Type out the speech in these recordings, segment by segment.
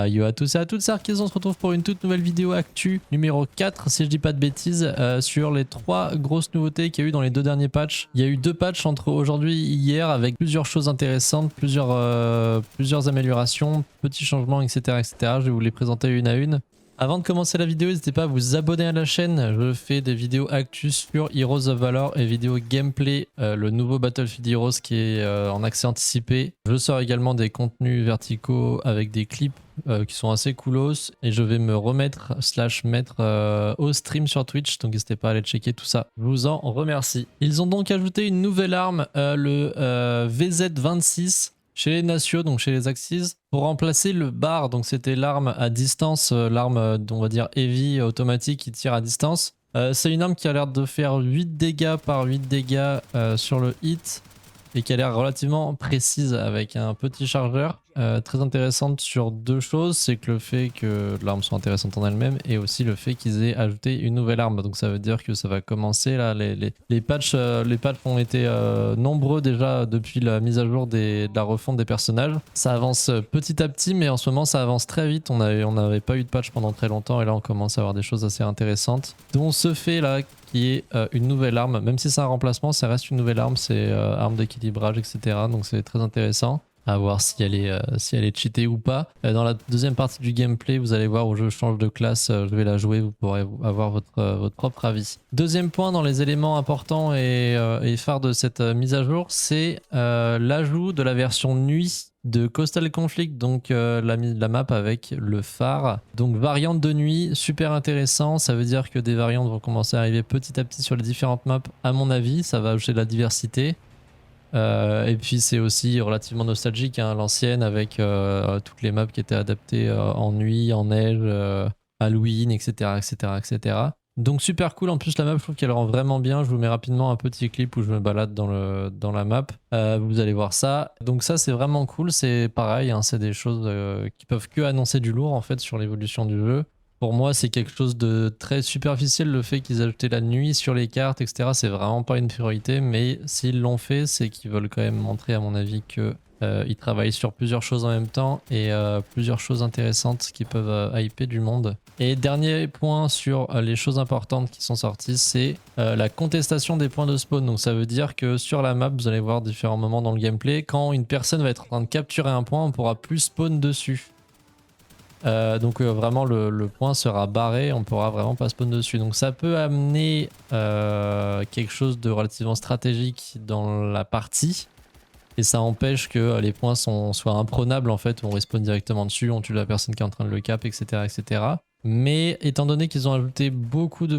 Yo à tous et à toutes, c'est Arkéz, on se retrouve pour une toute nouvelle vidéo actu numéro 4 si je dis pas de bêtises sur les 3 grosses nouveautés qu'il y a eu dans les 2 derniers patchs. Il y a eu 2 patchs entre aujourd'hui et hier avec plusieurs choses intéressantes, plusieurs améliorations, petits changements, etc., etc. Je vais vous les présenter une à une. Avant de commencer la vidéo, n'hésitez pas à vous abonner à la chaîne. Je fais des vidéos actus sur Heroes of Valor et vidéos gameplay, le nouveau Battlefield Heroes qui est en accès anticipé. Je sors également des contenus verticaux avec des clips qui sont assez coolos et je vais me remettre mettre au stream sur Twitch, donc n'hésitez pas à aller checker tout ça. Je vous en remercie. Ils ont donc ajouté une nouvelle arme, le VZ26. Chez les Nations, donc chez les Axis, pour remplacer le bar, donc c'était l'arme à distance, l'arme on va dire heavy automatique qui tire à distance. C'est une arme qui a l'air de faire 8 dégâts par 8 dégâts sur le hit et qui a l'air relativement précise avec un petit chargeur. Très intéressante sur 2 choses, c'est que le fait que l'arme soit intéressante en elle-même et aussi le fait qu'ils aient ajouté une nouvelle arme. Donc ça veut dire que ça va commencer là, les patchs ont été nombreux déjà depuis la mise à jour de la refonte des personnages. Ça avance petit à petit, mais en ce moment ça avance très vite. On n'avait pas eu de patch pendant très longtemps et là on commence à avoir des choses assez intéressantes. Dont ce fait là qui est une nouvelle arme, même si c'est un remplacement, ça reste une nouvelle arme, c'est arme d'équilibrage, etc. Donc c'est très intéressant. À voir si elle est cheatée ou pas. Dans la deuxième partie du gameplay, vous allez voir où je change de classe, je vais la jouer, vous pourrez avoir votre propre avis. Deuxième point dans les éléments importants et phares de cette mise à jour, c'est l'ajout de la version nuit de Coastal Conflict, donc la map avec le phare. Donc variante de nuit, super intéressant, ça veut dire que des variantes vont commencer à arriver petit à petit sur les différentes maps à mon avis, ça va ajouter de la diversité. Et puis c'est aussi relativement nostalgique, hein, l'ancienne avec toutes les maps qui étaient adaptées en nuit, en neige, Halloween, etc., etc., etc. Donc super cool, en plus la map je trouve qu'elle rend vraiment bien. Je vous mets rapidement un petit clip où je me balade dans la map, vous allez voir ça. Donc ça c'est vraiment cool, c'est pareil, hein, c'est des choses qui peuvent que annoncer du lourd en fait sur l'évolution du jeu. Pour moi, c'est quelque chose de très superficiel, le fait qu'ils aient ajouté la nuit sur les cartes, etc. C'est vraiment pas une priorité, mais s'ils l'ont fait, c'est qu'ils veulent quand même montrer, à mon avis, qu'ils travaillent sur plusieurs choses en même temps et plusieurs choses intéressantes qui peuvent hyper du monde. Et dernier point sur les choses importantes qui sont sorties, c'est la contestation des points de spawn. Donc ça veut dire que sur la map, vous allez voir différents moments dans le gameplay, quand une personne va être en train de capturer un point, on pourra plus spawn dessus. Donc vraiment le point sera barré, on pourra vraiment pas spawn dessus. Donc ça peut amener quelque chose de relativement stratégique dans la partie. Et ça empêche que les points soient imprenables en fait, on respawn directement dessus, on tue la personne qui est en train de le cap, etc. etc. Mais étant donné qu'ils ont ajouté beaucoup de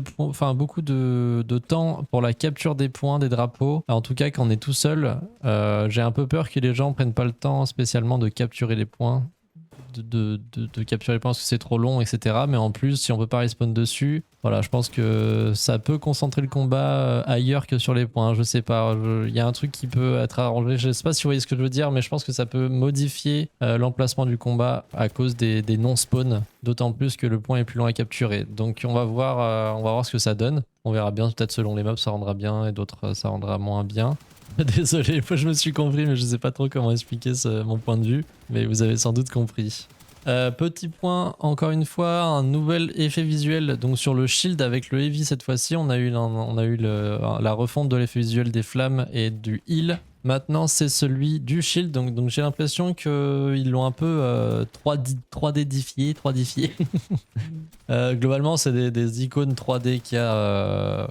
temps pour la capture des points, des drapeaux, en tout cas quand on est tout seul, j'ai un peu peur que les gens prennent pas le temps spécialement de capturer les points. De capturer les points parce que c'est trop long, etc. Mais en plus, si on peut pas respawn dessus, voilà, je pense que ça peut concentrer le combat ailleurs que sur les points. Je sais pas, il y a un truc qui peut être arrangé. Je sais pas si vous voyez ce que je veux dire, mais je pense que ça peut modifier l'emplacement du combat à cause des non-spawns. D'autant plus que le point est plus long à capturer. Donc on va voir ce que ça donne. On verra bien, peut-être selon les maps ça rendra bien et d'autres ça rendra moins bien. Désolé, moi je me suis compris, mais je sais pas trop comment expliquer mon point de vue, mais vous avez sans doute compris. Petit point, encore une fois, un nouvel effet visuel donc sur le shield avec le heavy cette fois-ci. On a eu la refonte de l'effet visuel des flammes et du heal. Maintenant, c'est celui du shield, donc j'ai l'impression qu'ils l'ont un peu 3D-difié. Globalement, c'est des icônes 3D qu'il y a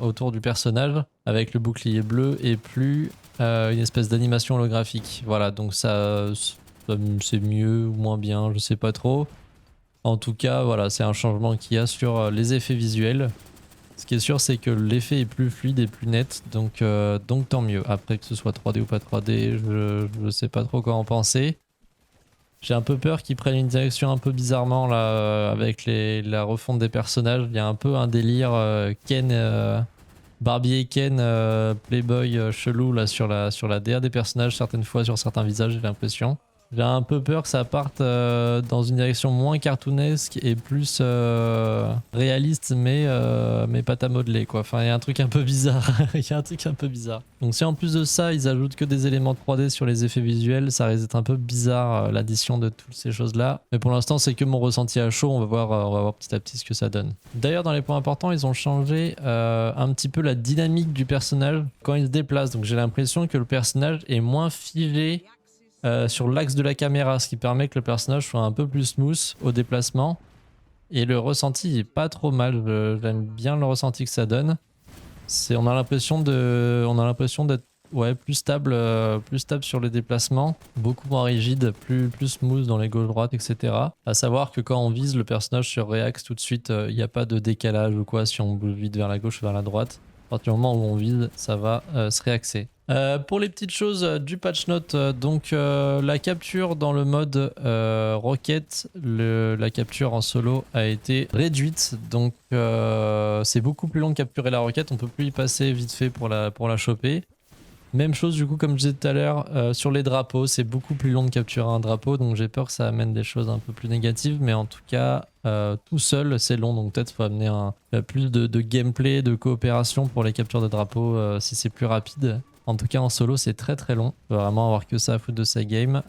autour du personnage, avec le bouclier bleu et plus une espèce d'animation holographique. Voilà, donc ça c'est mieux ou moins bien, je sais pas trop. En tout cas, voilà, c'est un changement qu'il y a sur les effets visuels. Ce qui est sûr, c'est que l'effet est plus fluide et plus net, donc tant mieux. Après, que ce soit 3D ou pas 3D, je sais pas trop quoi en penser. J'ai un peu peur qu'ils prennent une direction un peu bizarrement là, avec la refonte des personnages. Il y a un peu un délire Barbie et Ken, Playboy chelou là, sur la DA des personnages, certaines fois sur certains visages, j'ai l'impression. J'ai un peu peur que ça parte dans une direction moins cartoonesque et plus réaliste, mais pas à modeler quoi. Enfin, il y a un truc un peu bizarre. Il y a un truc un peu bizarre. Donc si en plus de ça, ils ajoutent que des éléments 3D sur les effets visuels, ça risque d'être un peu bizarre l'addition de toutes ces choses-là. Mais pour l'instant, c'est que mon ressenti à chaud. On va voir petit à petit ce que ça donne. D'ailleurs, dans les points importants, ils ont changé un petit peu la dynamique du personnage quand il se déplace. Donc j'ai l'impression que le personnage est moins figé sur l'axe de la caméra, ce qui permet que le personnage soit un peu plus smooth au déplacement. Et le ressenti est pas trop mal, j'aime bien le ressenti que ça donne. On a l'impression d'être plus stable sur les déplacements, beaucoup moins rigide, plus smooth dans les gauche-droite, etc. À savoir que quand on vise, le personnage se réaxe tout de suite, il n'y a pas de décalage ou quoi si on bouge vite vers la gauche ou vers la droite. À partir du moment où on vise, ça va se réaxer. Pour les petites choses du patch note, donc la capture dans le mode rocket, la capture en solo a été réduite, donc c'est beaucoup plus long de capturer la roquette, on peut plus y passer vite fait pour la choper. Même chose du coup comme je disais tout à l'heure sur les drapeaux, c'est beaucoup plus long de capturer un drapeau, donc j'ai peur que ça amène des choses un peu plus négatives, mais en tout cas tout seul c'est long, donc peut-être faut amener plus de gameplay, de coopération pour les captures de drapeaux si c'est plus rapide. En tout cas en solo c'est très très long, faut vraiment avoir que ça à foutre de sa game,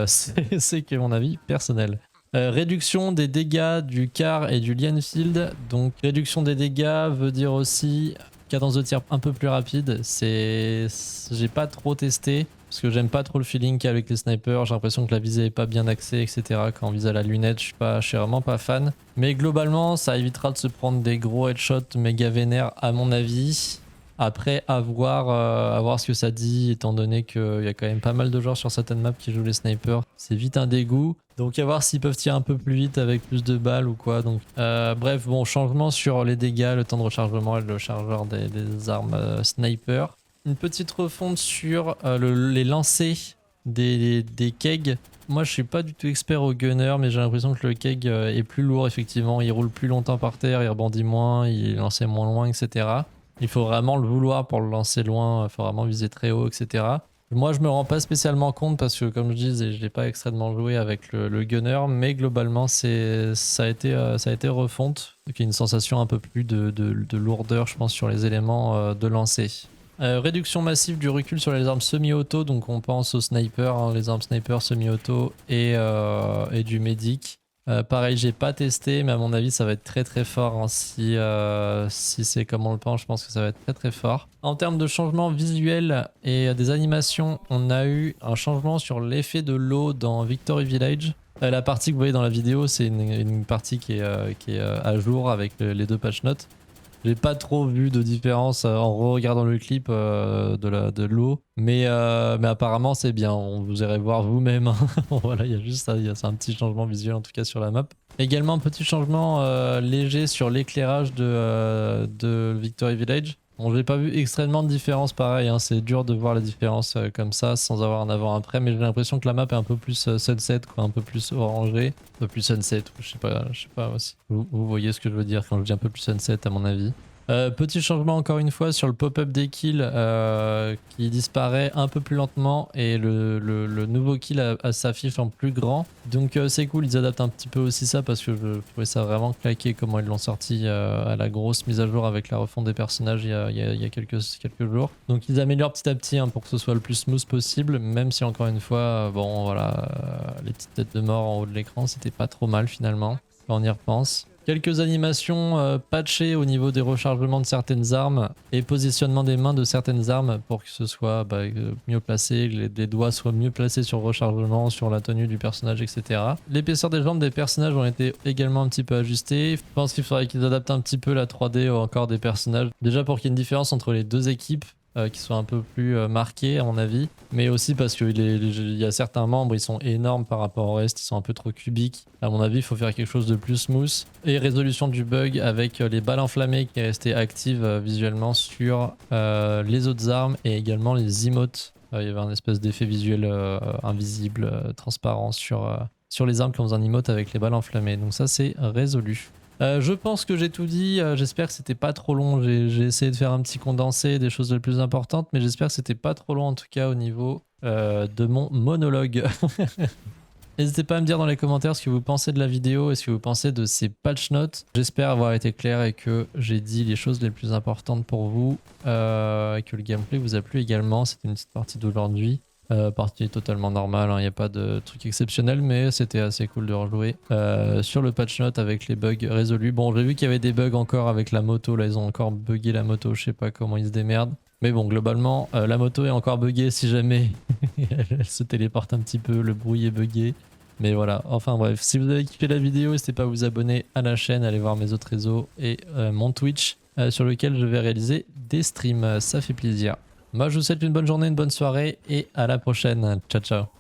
c'est que mon avis personnel. Réduction des dégâts du car et du Lienfield, donc réduction des dégâts veut dire aussi cadence de tir un peu plus rapide. J'ai pas trop testé parce que j'aime pas trop le feeling qu'il y a avec les snipers, j'ai l'impression que la visée est pas bien axée, etc. Quand on vise à la lunette, je suis vraiment pas fan, mais globalement ça évitera de se prendre des gros headshots méga vénères à mon avis. Après, à voir ce que ça dit, étant donné qu'il y a quand même pas mal de joueurs sur certaines maps qui jouent les snipers. C'est vite un dégoût. Donc à voir s'ils peuvent tirer un peu plus vite avec plus de balles ou quoi. Donc, bref, bon, changement sur les dégâts, le temps de rechargement et le chargeur des armes sniper. Une petite refonte sur les lancers des kegs. Moi je suis pas du tout expert au gunner, mais j'ai l'impression que le keg est plus lourd effectivement. Il roule plus longtemps par terre, il rebondit moins, il est lancé moins loin, etc. Il faut vraiment le vouloir pour le lancer loin, il faut vraiment viser très haut, etc. Moi, je me rends pas spécialement compte parce que, comme je disais, je l'ai pas extrêmement joué avec le gunner, mais globalement, ça a été refonte. Donc, il y a une sensation un peu plus de lourdeur, je pense, sur les éléments de lancer. Réduction massive du recul sur les armes semi-auto, donc on pense aux snipers, hein, les armes sniper semi-auto et du medic. Pareil, j'ai pas testé, mais à mon avis, ça va être très très fort. Hein, si c'est comme on le pense, je pense que ça va être très très fort. En termes de changement visuel et des animations, on a eu un changement sur l'effet de l'eau dans Victory Village. La partie que vous voyez dans la vidéo, c'est une partie qui est à jour avec les deux patch notes. J'ai pas trop vu de différence en regardant le clip de l'eau, mais apparemment c'est bien, vous irez voir vous-même. Voilà, il y a juste ça, c'est un petit changement visuel en tout cas sur la map. Également un petit changement léger sur l'éclairage de Victory Village. Bon, j'ai pas vu extrêmement de différence pareil, hein, c'est dur de voir la différence comme ça sans avoir un avant-après, mais j'ai l'impression que la map est un peu plus sunset, quoi, un peu plus orangé, un peu plus sunset, je sais pas si vous voyez ce que je veux dire quand je dis un peu plus sunset à mon avis. Petit changement encore une fois sur le pop-up des kills qui disparaît un peu plus lentement et le nouveau kill s'affiche en plus grand. Donc c'est cool, ils adaptent un petit peu aussi ça parce que je trouvais ça vraiment claqué comment ils l'ont sorti à la grosse mise à jour avec la refonte des personnages il y a quelques jours. Donc ils améliorent petit à petit hein, pour que ce soit le plus smooth possible, même si encore une fois, bon voilà, les petites têtes de mort en haut de l'écran c'était pas trop mal finalement quand on y repense. Quelques animations patchées au niveau des rechargements de certaines armes et positionnement des mains de certaines armes pour que ce soit mieux placé, que les doigts soient mieux placés sur le rechargement, sur la tenue du personnage, etc. L'épaisseur des jambes des personnages ont été également un petit peu ajustées. Je pense qu'il faudrait qu'ils adaptent un petit peu la 3D encore des personnages. Déjà pour qu'il y ait une différence entre les deux équipes. Qui sont un peu plus marqués à mon avis, mais aussi parce qu'il y a certains membres, ils sont énormes par rapport au reste, ils sont un peu trop cubiques. À mon avis, il faut faire quelque chose de plus smooth. Et résolution du bug avec les balles enflammées qui est resté active visuellement sur les autres armes et également les emotes. Il y avait un espèce d'effet visuel invisible, transparent sur les armes qui ont un emote avec les balles enflammées. Donc ça c'est résolu. Je pense que j'ai tout dit, j'espère que c'était pas trop long, j'ai essayé de faire un petit condensé des choses les plus importantes, mais j'espère que c'était pas trop long en tout cas au niveau de mon monologue. N'hésitez pas à me dire dans les commentaires ce que vous pensez de la vidéo et ce que vous pensez de ces patch notes. J'espère avoir été clair et que j'ai dit les choses les plus importantes pour vous et que le gameplay vous a plu également. C'était une petite partie d'aujourd'hui. Partie totalement normale, il n'y a pas de truc exceptionnel, mais c'était assez cool de rejouer sur le patch note avec les bugs résolus. Bon, j'ai vu qu'il y avait des bugs encore avec la moto, là ils ont encore bugué la moto, je sais pas comment ils se démerdent. Mais bon, globalement, la moto est encore buggée si jamais elle se téléporte un petit peu, le bruit est buggé. Mais voilà, enfin bref, si vous avez kiffé la vidéo, n'hésitez pas à vous abonner à la chaîne, aller voir mes autres réseaux et mon Twitch sur lequel je vais réaliser des streams, ça fait plaisir. Moi je vous souhaite une bonne journée, une bonne soirée et à la prochaine. Ciao ciao.